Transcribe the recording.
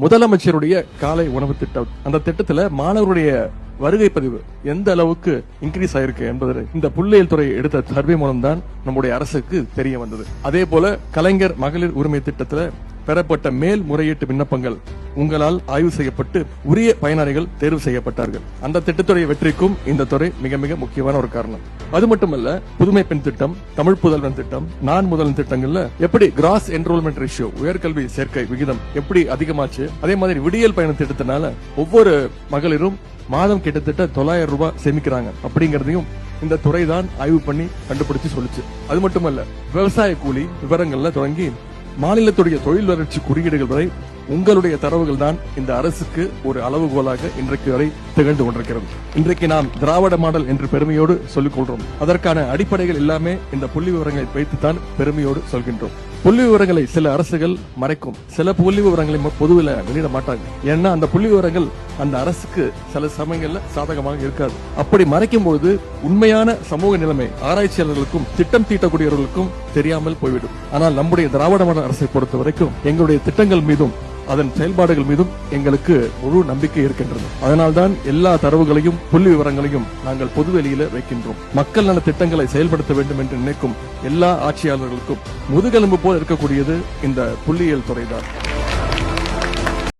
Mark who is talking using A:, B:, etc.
A: முதலமைச்சருடைய காலை உணவு திட்டம், அந்த திட்டத்துல மாணவருடைய வருகை பதிவு எந்த அளவுக்கு இன்க்ரீஸ் ஆயிருக்கு என்பது இந்த புள்ளியியல் துறை எடுத்த சர்வே மூலம் தான் நம்முடைய அரசுக்கு தெரிய வந்தது. அதே போல கலைஞர் மகளிர் உரிமை திட்டத்துல பெறப்பட்ட மேல் முறையீட்டு விண்ணப்பங்கள் உங்களால் ஆய்வு செய்யப்பட்டு உரிய பயனாளிகள் தேர்வு செய்யப்பட்டார்கள். அந்த திட்டத்துடைய வெற்றிக்கும் இந்த துறை மிக மிக முக்கியமான ஒரு காரணம். அது மட்டுமல்ல, புதுமை பெண் திட்டம், தமிழ் புதல்வன் திட்டம், நான் முதல்வன் திட்டங்கள்ல எப்படி கிராஸ் என்ரோல்மெண்ட் ரேஷியோ, உயர்கல்வி சேர்க்கை விகிதம் எப்படி அதிகமாச்சு, அதே மாதிரி விடியல் பயண திட்டத்தினால ஒவ்வொரு மகளிரும் மாதம் கிட்டத்தட்ட 900 ரூபாய் சேமிக்கிறாங்க அப்படிங்கறதையும் இந்த துறை தான் ஆய்வு பண்ணி கண்டுபிடிச்சு சொல்லுச்சு. அது மட்டுமல்ல, விவசாய கூலி விவரங்கள்ல தொடங்கி மாநிலத்துடைய தொழில் வளர்ச்சி குறியீடுகள் வரை உங்களுடைய தரவுகள் தான் இந்த அரசுக்கு ஒரு அளவுகோலாக இன்றைக்கு வரை திகழ்ந்து கொண்டிருக்கிறது. இன்றைக்கு நாம் திராவிட மாடல் என்று பெருமையோடு சொல்லிக் கொள்றோம். அதற்கான அடிப்படைகள் எல்லாமே இந்த புள்ளி விவரங்களை வைத்துத்தான் பெருமையோடு சொல்கின்றோம். புள்ளி விவரங்களை சில அரசுகள் மறைக்கும், சில புள்ளி விவரங்களை பொதுவில் வெளியிட மாட்டாங்க. ஏன்னா அந்த புள்ளி விவரங்கள் அந்த அரசுக்கு சில சமயங்கள்ல சாதகமாக இருக்காது. அப்படி மறைக்கும் பொழுது உண்மையான சமூக நிலைமை ஆராய்ச்சியாளர்களுக்கும் திட்டம் தீட்டக்கூடியவர்களுக்கும் தெரியாமல் போய்விடும். ஆனால் நம்முடைய திராவிட மாடல் அரசை பொறுத்த வரைக்கும் எங்களுடைய திட்டங்கள் மீதும் அதன் செயல்பாடுகள் மீதும் எங்களுக்கு முழு நம்பிக்கை இருக்கின்றது. அதனால்தான் எல்லா தரவுகளையும் புள்ளி விவரங்களையும் நாங்கள் பொதுவெளியில வைக்கின்றோம். மக்கள் நல திட்டங்களை செயல்படுத்த வேண்டும் என்று நினைக்கும் எல்லா ஆட்சியாளர்களுக்கும் முதுகெலும்பு போல் இருக்கக்கூடியது இந்த புள்ளியியல் துறைதான்.